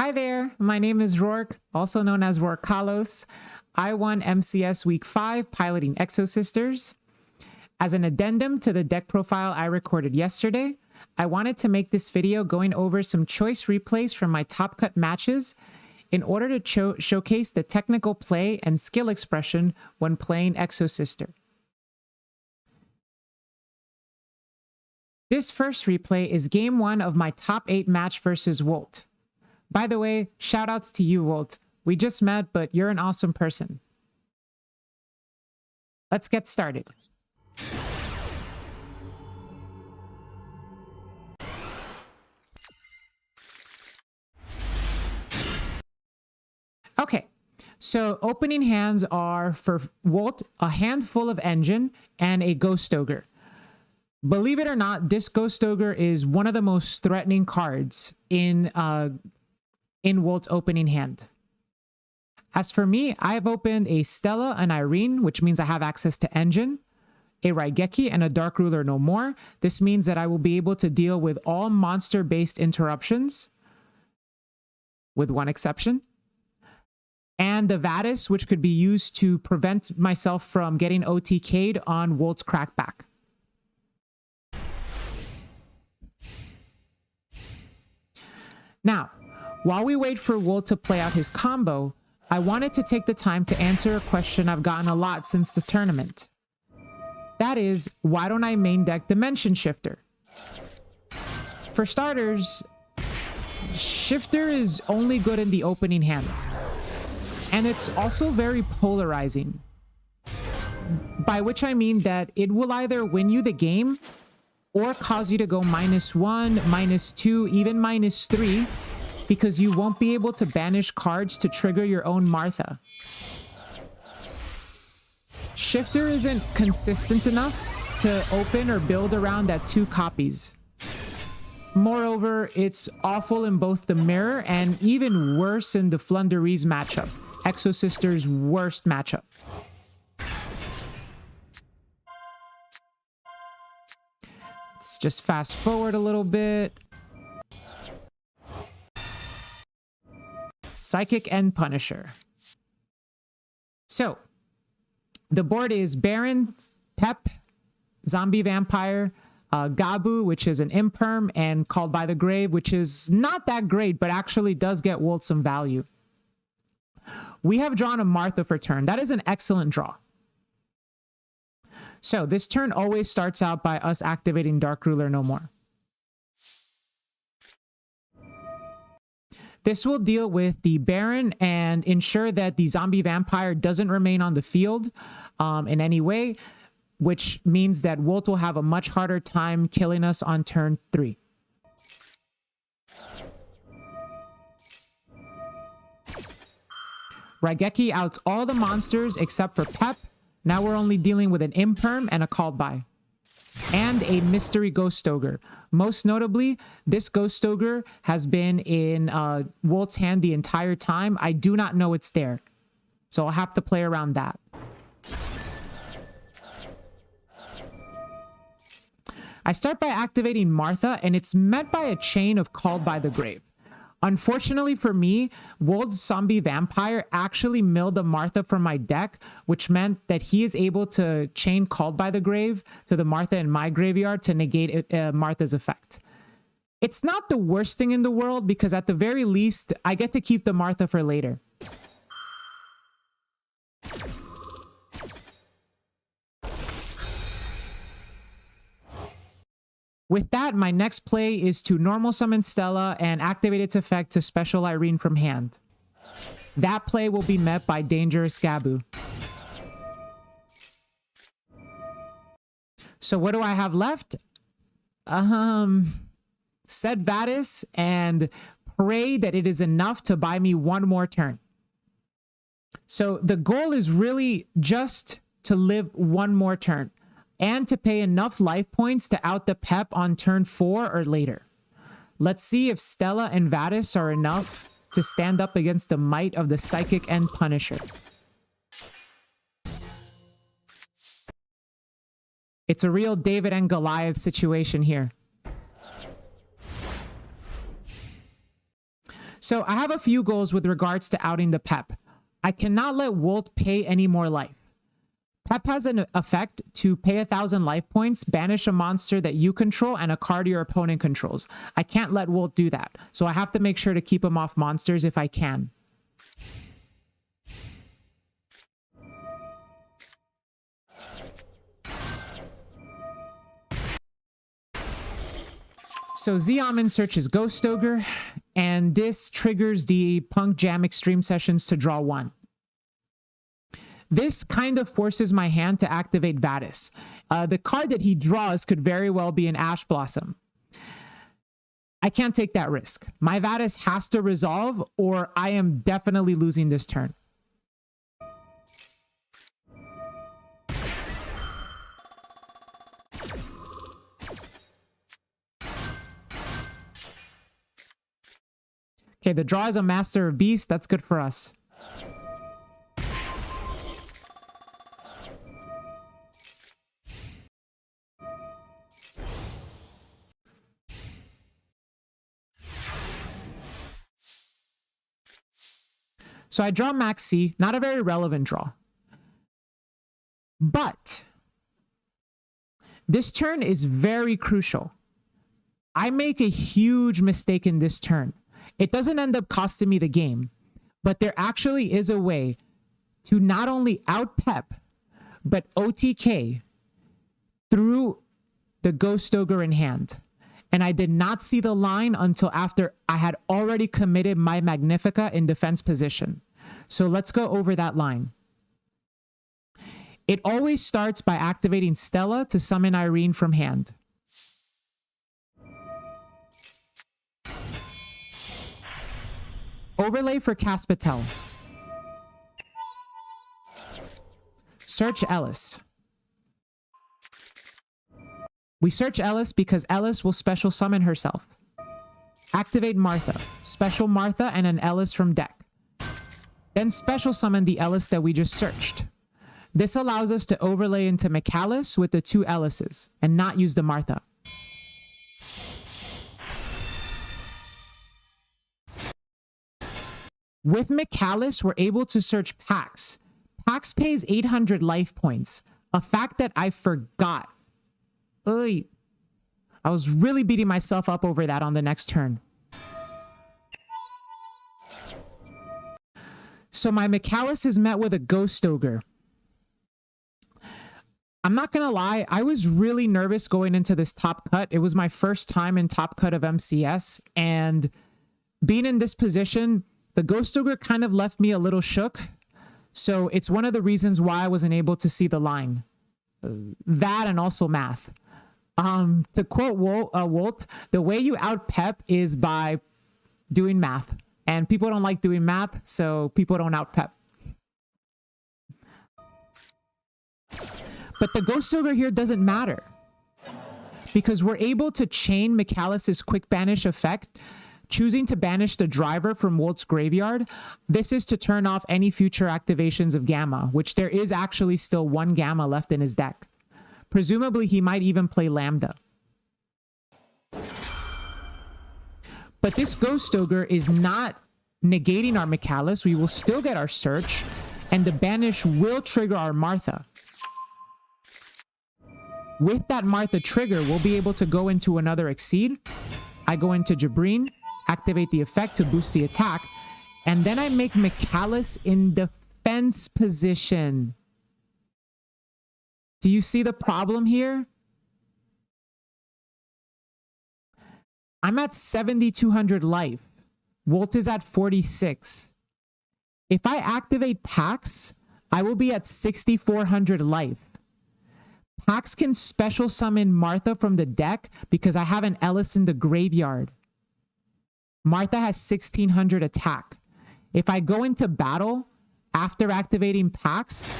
Hi there, my name is Roark, also known as Roarkallos. I won MCS Week 5 piloting Exosisters. As an addendum to the deck profile I recorded yesterday, I wanted to make this video going over some choice replays from my top cut matches in order to showcase the technical play and skill expression when playing Exosister. This first replay is game 1 of my top 8 match versus Wolt. By the way, shoutouts to you, Wolt. We just met, but you're an awesome person. Let's get started. Okay, so opening hands are for Wolt, a handful of Engine and a Ghost Ogre. Believe it or not, this Ghost Ogre is one of the most threatening cards in Wolt's opening hand. As for me, I've opened a Stella and Irene, which means I have access to Engine, a Raigeki, and a Dark Ruler no more. This means that I will be able to deal with all monster-based interruptions, with one exception. And the Vadis, which could be used to prevent myself from getting OTK'd on Wolt's Crackback. Now, while we wait for Wolt to play out his combo, I wanted to take the time to answer a question I've gotten a lot since the tournament. That is, why don't I main deck Dimension Shifter? For starters, Shifter is only good in the opening hand. And it's also very polarizing. By which I mean that it will either win you the game or cause you to go -1, -2, even -3, because you won't be able to banish cards to trigger your own Martha. Shifter isn't consistent enough to open or build around at 2 copies. Moreover, it's awful in both the Mirror and even worse in the Flunderees matchup, Exosister's worst matchup. Let's just fast forward a little bit. Psychic and Punisher. So, the board is Baron, Pep, Zombie Vampire, Gabu, which is an Imperm, and Called by the Grave, which is not that great, but actually does get Wolt some value. We have drawn a Martha for turn. That is an excellent draw. So, this turn always starts out by us activating Dark Ruler no more. This will deal with the Baron and ensure that the Zombie Vampire doesn't remain on the field in any way, which means that Wolt will have a much harder time killing us on turn 3. Raigeki outs all the monsters except for Pep. Now we're only dealing with an Imperm and a Called By. And a Mystery Ghost Ogre. Most notably, this Ghost Ogre has been in Wolt's hand the entire time. I do not know it's there. So I'll have to play around that. I start by activating Martha, and it's met by a chain of Called by the Grave. Unfortunately for me, Wolt's Zombie Vampire actually milled the Martha from my deck, which meant that he is able to chain Called by the Grave to the Martha in my graveyard to negate Martha's effect. It's not the worst thing in the world because at the very least, I get to keep the Martha for later. With that, my next play is to normal summon Stella and activate its effect to special Irene from hand. That play will be met by Dangerous Gabu. So what do I have left? Set Vadis and pray that it is enough to buy me one more turn. So the goal is really just to live one more turn and to pay enough life points to out the Pep on turn 4 or later. Let's see if Stella and Vadis are enough to stand up against the might of the Psychic and Punisher. It's a real David and Goliath situation here. So I have a few goals with regards to outing the Pep. I cannot let Wolt pay any more life. Pep has an effect to pay 1,000 life points, banish a monster that you control, and a card your opponent controls. I can't let Wolt do that, so I have to make sure to keep him off monsters if I can. So Xiamen searches Ghost Ogre, and this triggers the Punk Jam Extreme Sessions to draw 1. This kind of forces my hand to activate Vadis. The card that he draws could very well be an Ash Blossom. I can't take that risk. My Vadis has to resolve, or I am definitely losing this turn. Okay, the draw is a Master of Beast. That's good for us. So I draw Max C, not a very relevant draw. But this turn is very crucial. I make a huge mistake in this turn. It doesn't end up costing me the game, but there actually is a way to not only out-Pep, but OTK through the Ghost Ogre in hand. And I did not see the line until after I had already committed my Magnifica in defense position. So let's go over that line. It always starts by activating Stella to summon Irene from hand. Overlay for Caspatel. Search Ellis. We search Ellis because Ellis will special summon herself. Activate Martha. Special Martha and an Ellis from deck. Then special summon the Ellis that we just searched. This allows us to overlay into McAllis with the 2 Ellises and not use the Martha. With McAllis, we're able to search Pax. Pax pays 800 life points, a fact that I forgot. Oy. I was really beating myself up over that on the next turn. So my McAllis is met with a Ghost Ogre. I'm not gonna lie, I was really nervous going into this top cut. It was my first time in top cut of MCS, and being in this position, the Ghost Ogre kind of left me a little shook. So it's one of the reasons why I wasn't able to see the line. That and also math. To quote Wolt, the way you out-Pep is by doing math. And people don't like doing math, so people don't out-Pep. But the Ghost Ogre here doesn't matter, because we're able to chain McAllis's Quick Banish effect, choosing to banish the driver from Wolt's graveyard. This is to turn off any future activations of Gamma, which there is actually still 1 Gamma left in his deck. Presumably, he might even play Lambda. But this Ghost Ogre is not negating our McAllis. We will still get our search, and the banish will trigger our Martha. With that Martha trigger, we'll be able to go into another Exceed. I go into Jabreen, activate the effect to boost the attack, and then I make McAllis in defense position. Do you see the problem here? I'm at 7,200 life. Wolt is at 46. If I activate Pax, I will be at 6,400 life. Pax can special summon Martha from the deck because I have an Ellis in the graveyard. Martha has 1,600 attack. If I go into battle after activating Pax,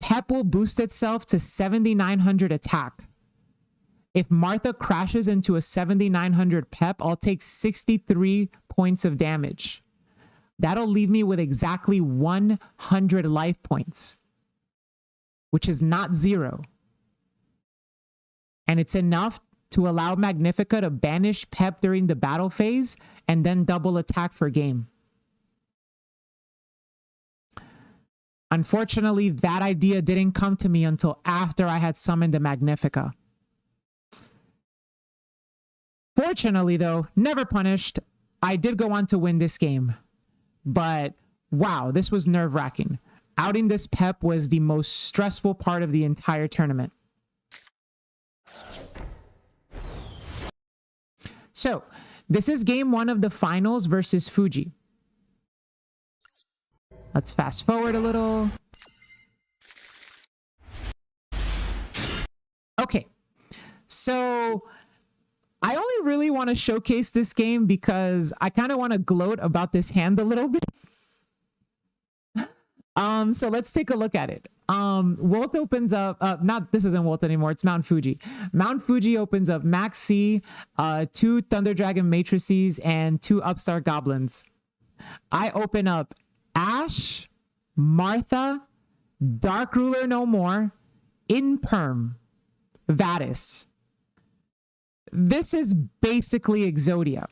Pep will boost itself to 7,900 attack. If Martha crashes into a 7,900 Pep, I'll take 63 points of damage. That'll leave me with exactly 100 life points, which is not 0. and it's enough to allow Magnifica to banish Pep during the battle phase and then double attack for game. Unfortunately, that idea didn't come to me until after I had summoned the Magnifica. Fortunately, though, never punished. I did go on to win this game. But wow, this was nerve-wracking. Outing this Pep was the most stressful part of the entire tournament. So, this is game 1 of the finals versus Fuji. Let's fast forward a little. Okay, so I only really want to showcase this game because I kind of want to gloat about this hand a little bit. So let's take a look at it. Wolt opens up, this isn't Wolt anymore, it's Mount Fuji. Mount Fuji opens up Max C, 2 Thunder Dragon Matrices, and 2 Upstart Goblins. I open up Ash, Martha, Dark Ruler No More, Imperm, Vadis. This is basically Exodia.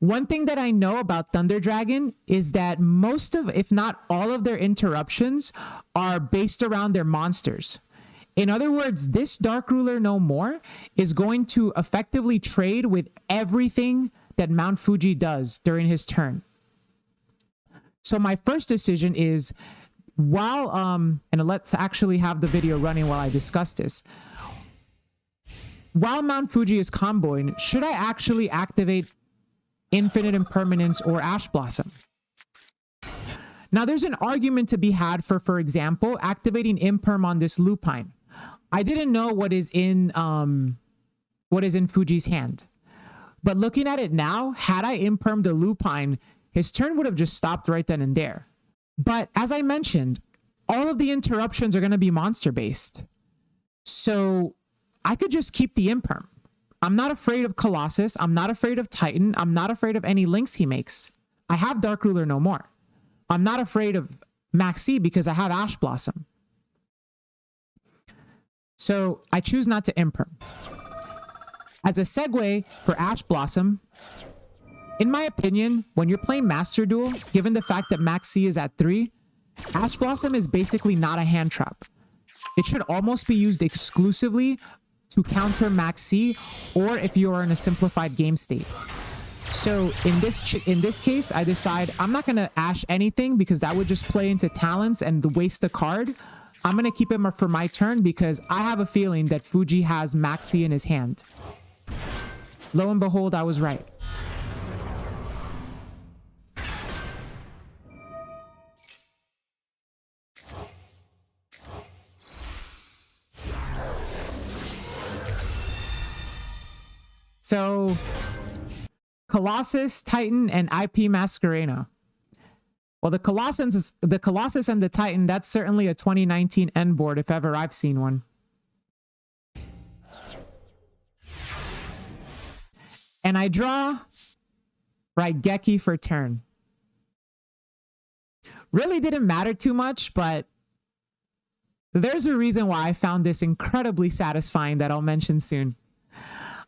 One thing that I know about Thunder Dragon is that most of, if not all of their interruptions are based around their monsters. In other words, this Dark Ruler No More is going to effectively trade with everything that Mount Fuji does during his turn. So my first decision is, while, and let's actually have the video running while I discuss this. While Mount Fuji is comboing, should I actually activate Infinite Impermanence or Ash Blossom? Now, there's an argument to be had for example, activating Imperm on this Lupine. I didn't know what is in Fuji's hand. But looking at it now, had I Impermed the Lupine, his turn would have just stopped right then and there. But as I mentioned, all of the interruptions are going to be monster-based. So I could just keep the Imperm. I'm not afraid of Colossus. I'm not afraid of Titan. I'm not afraid of any links he makes. I have Dark Ruler No More. I'm not afraid of Maxi because I have Ash Blossom. So I choose not to Imperm. As a segue for Ash Blossom, in my opinion, when you're playing Master Duel, given the fact that Maxi is at 3, Ash Blossom is basically not a hand trap. It should almost be used exclusively to counter Maxi, or if you are in a simplified game state. So in this case, I decide I'm not going to Ash anything because that would just play into talents and waste the card. I'm going to keep him for my turn because I have a feeling that Fuji has Maxi in his hand. Lo and behold, I was right. So, Colossus, Titan, and IP Masquerena. Well, the Colossus and the Titan, that's certainly a 2019 end board if ever I've seen one. And I draw Raigeki for turn. Really didn't matter too much, but there's a reason why I found this incredibly satisfying that I'll mention soon.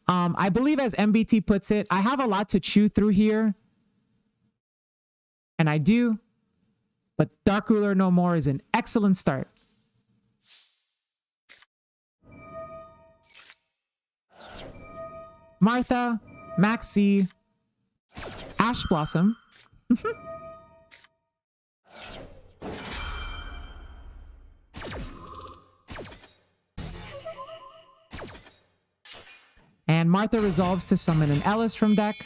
I believe, as MBT puts it, I have a lot to chew through here. And I do. But Dark Ruler No More is an excellent start. Martha, Maxi, Ash Blossom. And Martha resolves to summon an Ellis from deck.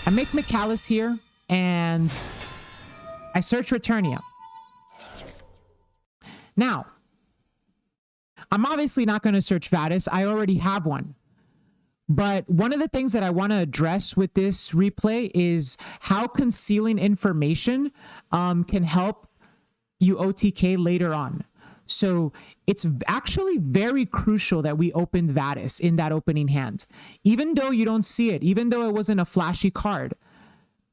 I make McAllis here, and I search Returnia. Now, I'm obviously not going to search Vadis. I already have one. But one of the things that I want to address with this replay is how concealing information can help you OTK later on. So it's actually very crucial that we open Vadis in that opening hand. Even though you don't see it, even though it wasn't a flashy card,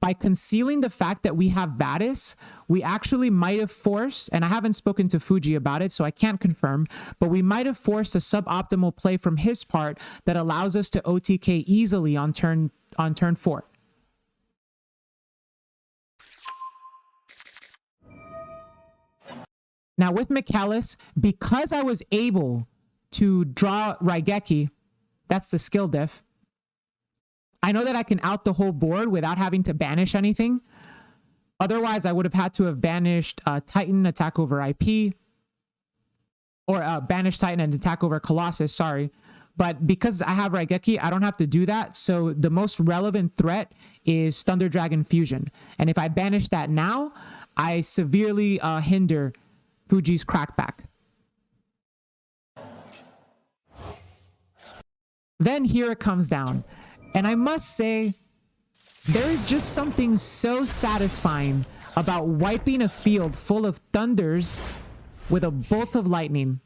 by concealing the fact that we have Vadis, we actually might have forced, and I haven't spoken to Fuji about it, so I can't confirm, but we might have forced a suboptimal play from his part that allows us to OTK easily on turn 4. Now with McCallus, because I was able to draw Raigeki, that's the skill diff, I know that I can out the whole board without having to banish anything. Otherwise, I would have had to have banished Titan, attack over IP, or banish Titan and attack over Colossus, sorry. But because I have Raigeki, I don't have to do that. So the most relevant threat is Thunder Dragon Fusion. And if I banish that now, I severely hinder Fuji's crackback. Then here it comes down. And I must say, there is just something so satisfying about wiping a field full of thunders with a bolt of lightning.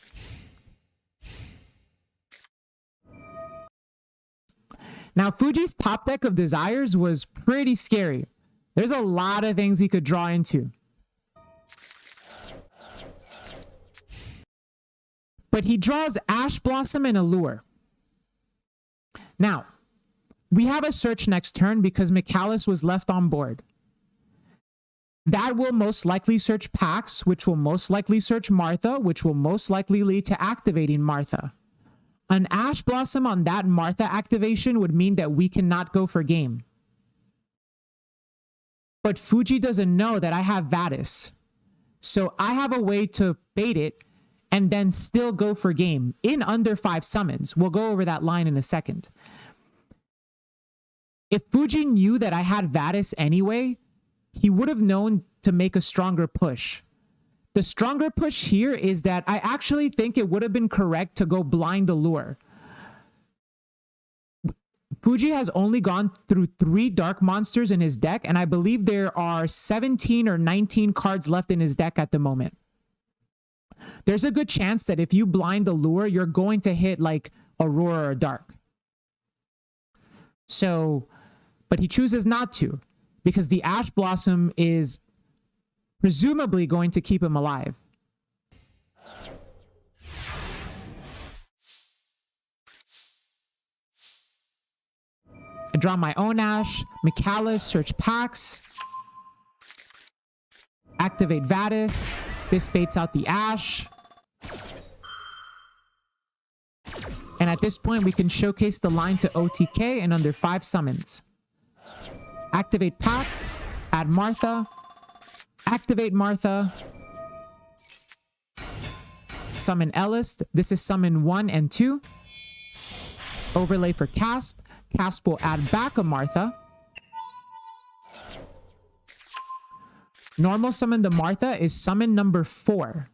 Now, Fuji's top deck of Desires was pretty scary. There's a lot of things he could draw into. But he draws Ash Blossom and Allure. Now, we have a search next turn because McCallus was left on board. That will most likely search Pax, which will most likely search Martha, which will most likely lead to activating Martha. An Ash Blossom on that Martha activation would mean that we cannot go for game. But Fuji doesn't know that I have Vadis. So I have a way to bait it and then still go for game in under 5 summons. We'll go over that line in a second. If Fuji knew that I had Vadis anyway, he would have known to make a stronger push. The stronger push here is that I actually think it would have been correct to go blind Allure. Fuji has only gone through 3 dark monsters in his deck, and I believe there are 17 or 19 cards left in his deck at the moment. There's a good chance that if you blind Allure, you're going to hit like Aurora or Dark. So, but he chooses not to, because the Ash Blossom is presumably going to keep him alive. I draw my own Ash, McCallus, search Pax, activate Vadis, this baits out the Ash. And at this point, we can showcase the line to OTK in under 5 summons. Activate Pax, add Martha, activate Martha, summon Ellis. This is summon 1 and 2. Overlay for Casp. Casp will add back a Martha. Normal summon the Martha is summon number 4.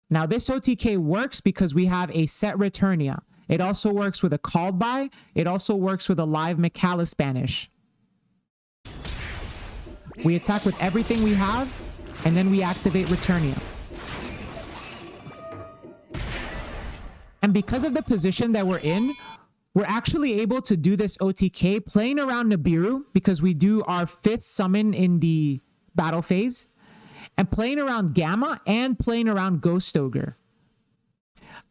Now this OTK works because we have a set Returnia. It also works with a called by. It also works with a live McCallus banish. We attack with everything we have, and then we activate Returnia. And because of the position that we're in, we're actually able to do this OTK playing around Nibiru, because we do our 5th summon in the battle phase, and playing around Gamma and playing around Ghost Ogre.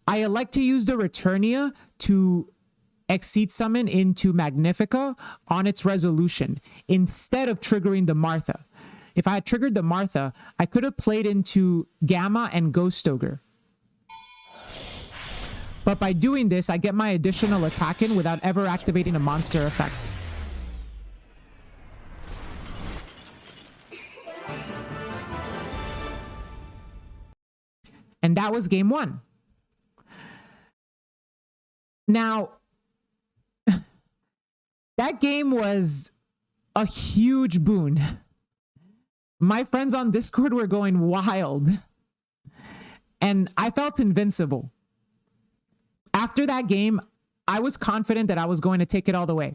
I like to use the Returnia to Exceed summon into Magnifica on its resolution instead of triggering the Martha. If I had triggered the Martha, I could have played into Gamma and Ghost Ogre. But by doing this, I get my additional attack in without ever activating a monster effect. And that was game 1. Now, that game was a huge boon. My friends on Discord were going wild, and I felt invincible. After that game, I was confident that I was going to take it all the way.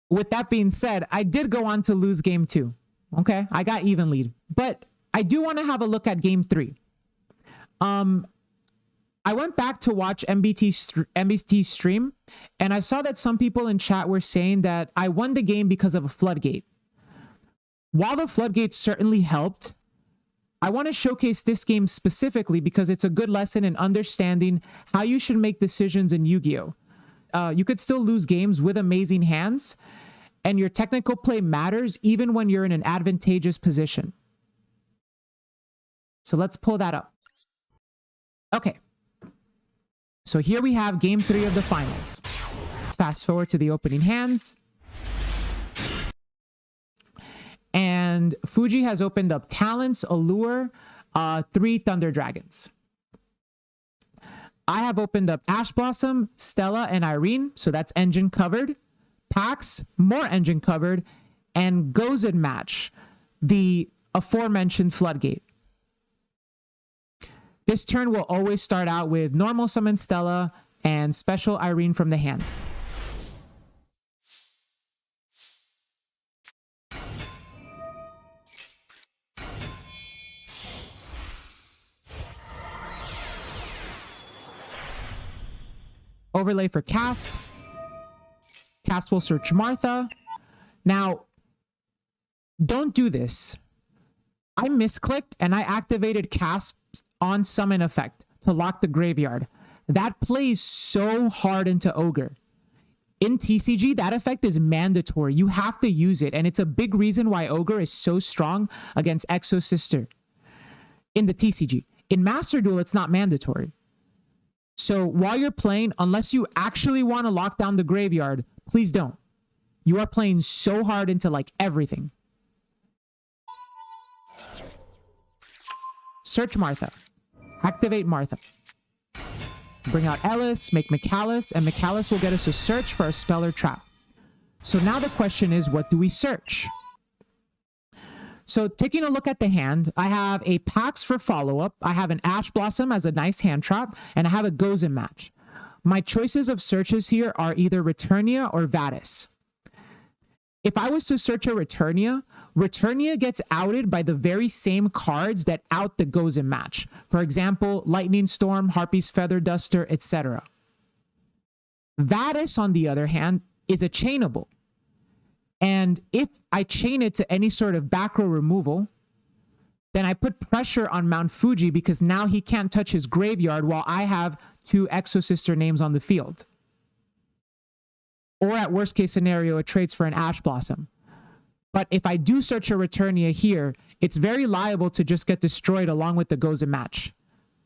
With that being said, I did go on to lose game 2. Okay, I got even lead. But I do want to have a look at game 3. I went back to watch MBT's stream, and I saw that some people in chat were saying that I won the game because of a floodgate. While the floodgate certainly helped, I want to showcase this game specifically because it's a good lesson in understanding how you should make decisions in Yu-Gi-Oh! You could still lose games with amazing hands, and your technical play matters even when you're in an advantageous position. So let's pull that up. Okay. So here we have game 3 of the finals. Let's fast forward to the opening hands. And Fuji has opened up Talents, Allure, 3 Thunder Dragons. I have opened up Ash Blossom, Stella, and Irene, so that's engine covered. Pax, more engine covered, and Gozen Match, the aforementioned Floodgate. This turn will always start out with normal summon Stella and special Irene from the hand. Overlay for Casp. Casp will search Martha. Now, don't do this. I misclicked and I activated Casp's on summon effect to lock the graveyard. That plays so hard into Ogre. In TCG, that effect is mandatory. You have to use it, and it's a big reason why Ogre is so strong against Exosister in the TCG. In Master Duel, it's not mandatory. So while you're playing, unless you actually want to lock down the graveyard, please don't. You are playing so hard into like everything. Search Martha. Activate Martha. Bring out Ellis, make McAllis, and McAllis will get us a search for a spell or trap. So now the question is, what do we search? So taking a look at the hand, I have a Pax for follow-up, I have an Ash Blossom as a nice hand trap, and I have a Gozen Match. My choices of searches here are either Returnia or Vadis. If I was to search a Returnia, Returnia gets outed by the very same cards that out the Gozen Match. For example, Lightning Storm, Harpy's Feather Duster, etc. Vadis, on the other hand, is a chainable. And if I chain it to any sort of back row removal, then I put pressure on Mount Fuji because now he can't touch his graveyard while I have 2 Exosister names on the field. Or at worst case scenario, it trades for an Ash Blossom. But if I do search a Returnia here, it's very liable to just get destroyed along with the Gozen Match.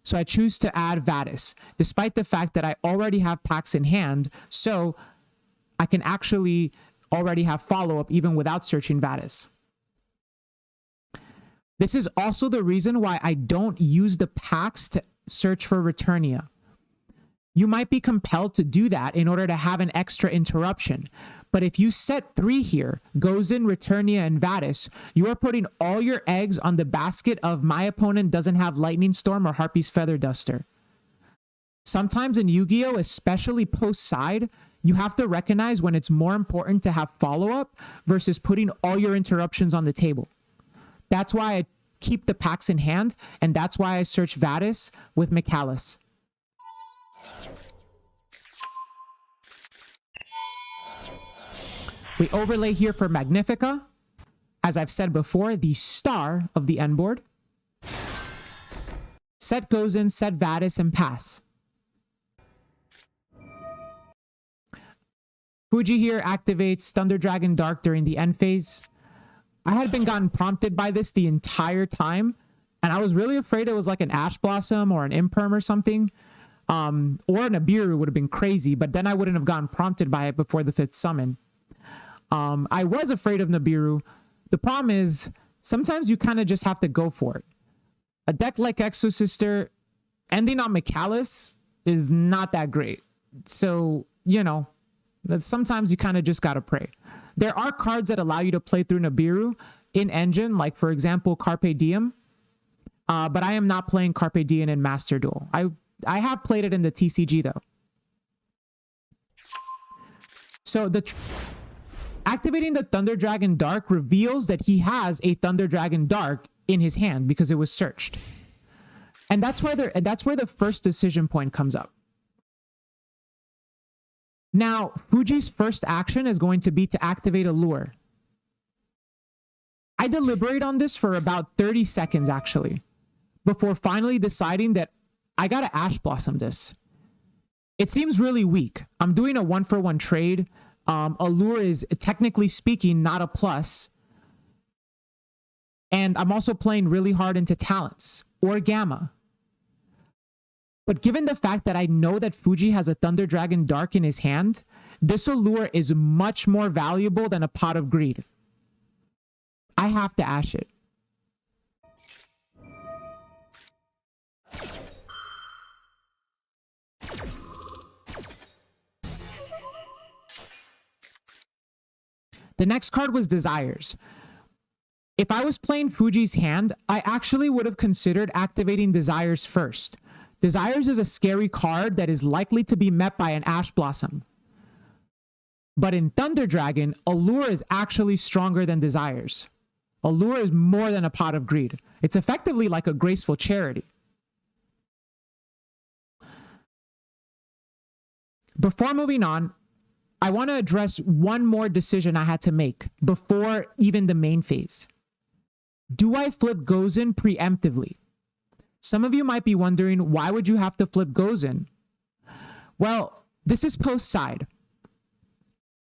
So I choose to add Vadis, despite the fact that I already have Pax in hand, so I can actually already have follow-up even without searching Vadis. This is also the reason why I don't use the Pax to search for Returnia. You might be compelled to do that in order to have an extra interruption. But if you set 3 here, Gozen, Returnia, and Vadis, you are putting all your eggs on the basket of my opponent doesn't have Lightning Storm or Harpy's Feather Duster. Sometimes in Yu-Gi-Oh!, especially post-side, you have to recognize when it's more important to have follow-up versus putting all your interruptions on the table. That's why I keep the Pax in hand, and that's why I search Vadis with McAllis. We overlay here for Magnifica. As I've said before, the star of the end board. Set Gozen, set Vadis, and pass. Fuji here activates Thunder Dragon Dark during the end phase. I had been gotten prompted by this the entire time, and I was really afraid it was like an Ash Blossom or an Imperm or something. Or an Abiru would have been crazy, but then I wouldn't have gotten prompted by it before the 5th summon. I was afraid of Nibiru. The problem is, sometimes you kind of just have to go for it. A deck like Exosister, ending on McAllis is not that great. So, you know, that sometimes you kind of just got to pray. There are cards that allow you to play through Nibiru in Engine, like, for example, Carpe Diem. But I am not playing Carpe Diem in Master Duel. I have played it in the TCG, though. So activating the Thunder Dragon Dark reveals that he has a Thunder Dragon Dark in his hand because it was searched. And that's where the first decision point comes up. Now, Fuji's first action is going to be to activate a lure. I deliberate on this for about 30 seconds, actually, before finally deciding that I gotta Ash Blossom this. It seems really weak. I'm doing a 1-for-1 trade. A lure is, technically speaking, not a plus. And I'm also playing really hard into talents or Gamma. But given the fact that I know that Fuji has a Thunder Dragon Dark in his hand, this Allure is much more valuable than a Pot of Greed. I have to Ash it. The next card was Desires. If I was playing Fuji's hand, I actually would have considered activating Desires first. Desires is a scary card that is likely to be met by an Ash Blossom. But in Thunder Dragon, Allure is actually stronger than Desires. Allure is more than a Pot of Greed. It's effectively like a graceful charity. Before moving on, I want to address one more decision I had to make before even the main phase. Do I flip Gozen preemptively? Some of you might be wondering, why would you have to flip Gozen? Well, this is post-side.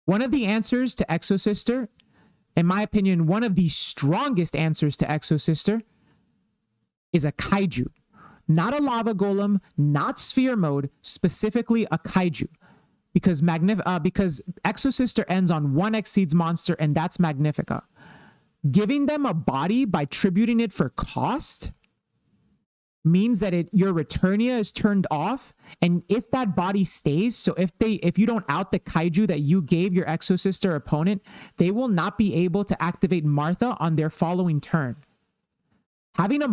One of the answers to Exosister, in my opinion, one of the strongest answers to Exosister, is a Kaiju. Not a Lava Golem, not Sphere Mode, specifically a Kaiju. Because Exosister ends on 1 Exceeds monster, and that's Magnifica. Giving them a body by tributing it for cost means that your Returnia is turned off, and if that body stays, so if you don't out the Kaiju that you gave your Exosister opponent, they will not be able to activate Martha on their following turn. Having a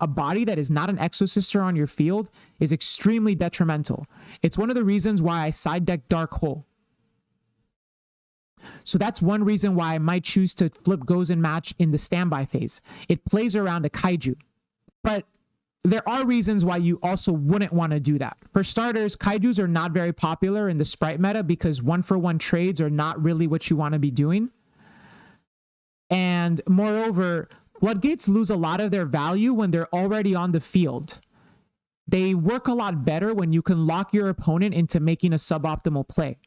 body that is not an Exosister on your field is extremely detrimental. It's one of the reasons why I side deck Dark Hole. So that's one reason why I might choose to flip Gozen match in the standby phase. It plays around a Kaiju. But there are reasons why you also wouldn't want to do that. For starters, Kaijus are not very popular in the Sprite meta because 1-for-1 trades are not really what you want to be doing. And moreover, Floodgates lose a lot of their value when they're already on the field. They work a lot better when you can lock your opponent into making a suboptimal play.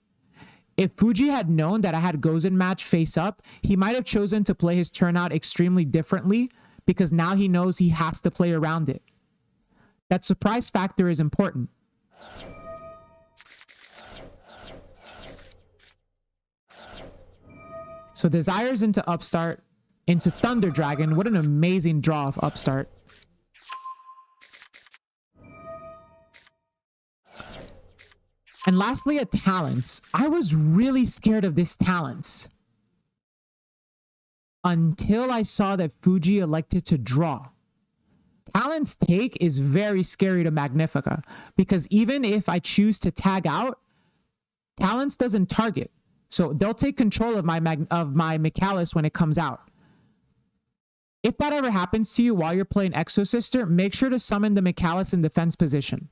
If Fuji had known that I had Gozen match face up, he might have chosen to play his turnout extremely differently, because now he knows he has to play around it. That surprise factor is important. So Desires into Upstart, into Thunder Dragon. What an amazing draw of Upstart. And lastly, at Talents. I was really scared of this Talents until I saw that Fuji elected to draw. Talent's take is very scary to Magnifica, because even if I choose to tag out, Talents doesn't target. So they'll take control of my Michalis when it comes out. If that ever happens to you while you're playing Exosister, make sure to summon the Michalis in defense position.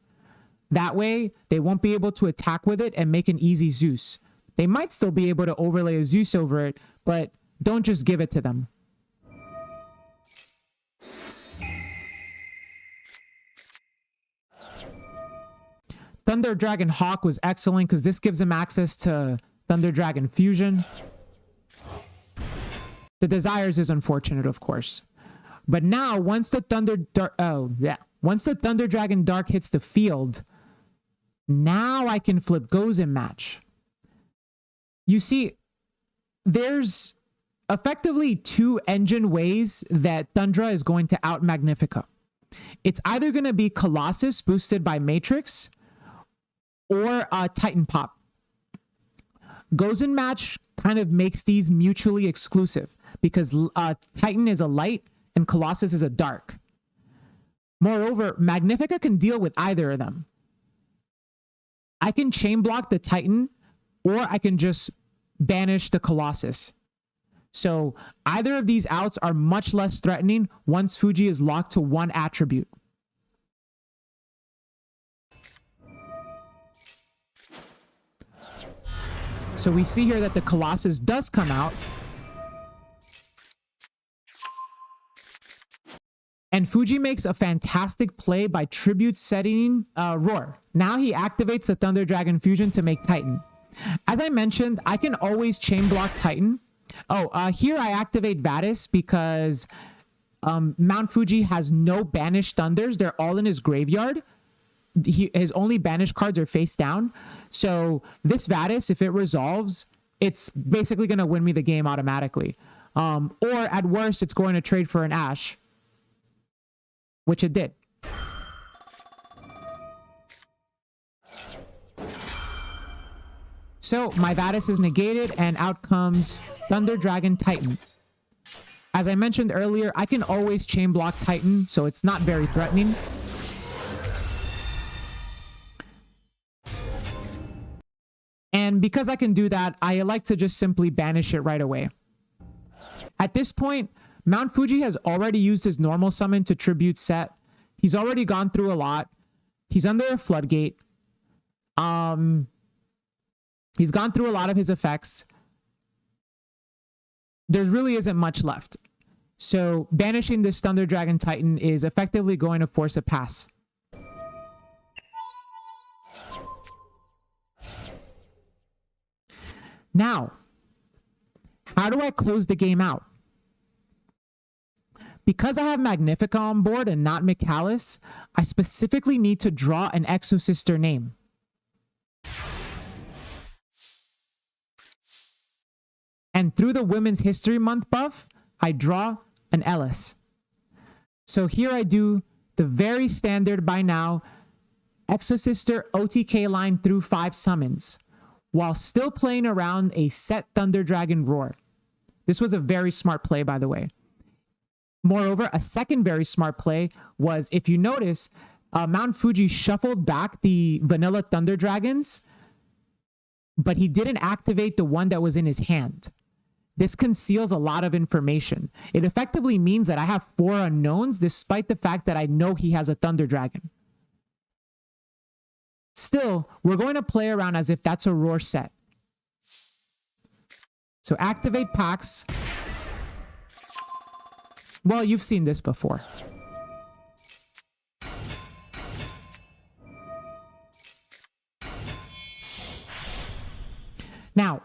That way, they won't be able to attack with it and make an easy Zeus. They might still be able to overlay a Zeus over it, but don't just give it to them. Thunder Dragon Hawk was excellent because this gives him access to Thunder Dragon Fusion. The Desires is unfortunate, of course. But now, once the Thunder Dragon Dark hits the field, now I can flip Gozen match. You see, there's effectively 2 engine ways that Thundra is going to out Magnifica. It's either going to be Colossus boosted by Matrix or Titan Pop. Gozen match kind of makes these mutually exclusive because Titan is a light and Colossus is a dark. Moreover, Magnifica can deal with either of them. I can chain block the Titan, or I can just banish the Colossus. So either of these outs are much less threatening once Fuji is locked to one attribute. So we see here that the Colossus does come out. And Fuji makes a fantastic play by tribute setting Roar. Now he activates the Thunder Dragon Fusion to make Titan. As I mentioned, I can always chain block Titan. Here I activate Vatis because Mount Fuji has no banished Thunders. They're all in his graveyard. His only banished cards are face down. So this Vatis, if it resolves, it's basically going to win me the game automatically. Or at worst, it's going to trade for an Ash, which it did. So my Vatis is negated and out comes Thunder Dragon Titan. As I mentioned earlier, I can always chain block Titan, so it's not very threatening. And because I can do that, I like to just simply banish it right away. At this point, Mount Fuji has already used his normal summon to tribute set. He's already gone through a lot. He's under a floodgate. He's gone through a lot of his effects. There really isn't much left. So banishing this Thunder Dragon Titan is effectively going to force a pass. Now, how do I close the game out? Because I have Magnifica on board and not McAllis, I specifically need to draw an Exosister name. And through the Women's History Month buff, I draw an Ellis. So here I do the very standard by now Exosister OTK line through 5 summons, while still playing around a set Thunder Dragon Roar. This was a very smart play, by the way. Moreover, a second very smart play was, if you notice, Mount Fuji shuffled back the vanilla Thunder Dragons, but he didn't activate the one that was in his hand. This conceals a lot of information. It effectively means that I have 4 unknowns, despite the fact that I know he has a Thunder Dragon. Still, we're going to play around as if that's a Roar set. So activate packs. Well, you've seen this before. Now,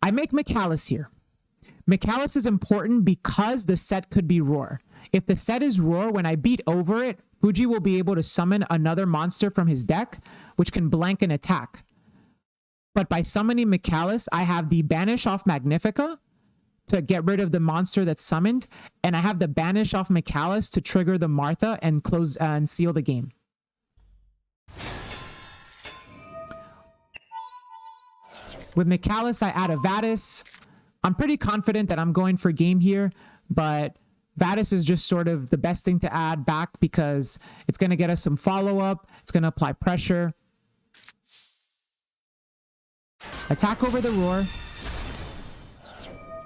I make McAllis here. McAllis is important because the set could be Roar. If the set is Roar, when I beat over it, Fuji will be able to summon another monster from his deck, which can blank an attack. But by summoning McAllis, I have the banish off Magnifica to get rid of the monster that's summoned, and I have the banish off McAllis to trigger the Martha and close and seal the game. With McAllis, I add a Vatis. I'm pretty confident that I'm going for game here, but Vatis is just sort of the best thing to add back because it's going to get us some follow-up. It's going to apply pressure. Attack over the Roar.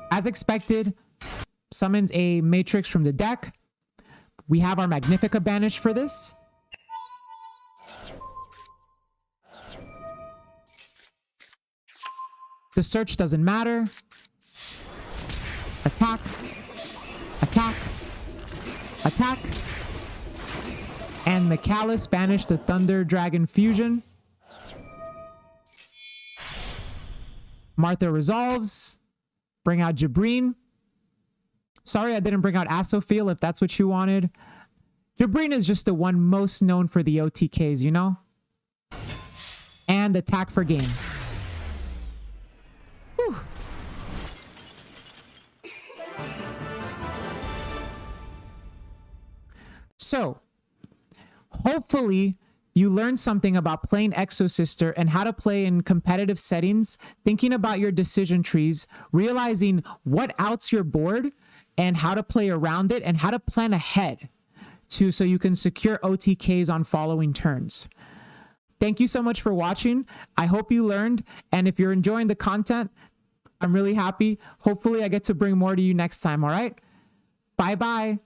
As expected, summons a Matrix from the deck. We have our Magnifica banish for this. The search doesn't matter. Attack. Attack. Attack. And McAllis banished the Thunder Dragon Fusion. Martha resolves. Bring out Jabreen. Sorry I didn't bring out Asophil if that's what you wanted. Jabreen is just the one most known for the OTKs, you know? And attack for game. Whew. So, hopefully, you learned something about playing Exosister and how to play in competitive settings, thinking about your decision trees, realizing what outs your board and how to play around it and how to plan ahead so you can secure OTKs on following turns. Thank you so much for watching. I hope you learned, and if you're enjoying the content, I'm really happy. Hopefully I get to bring more to you next time. All right. Bye bye.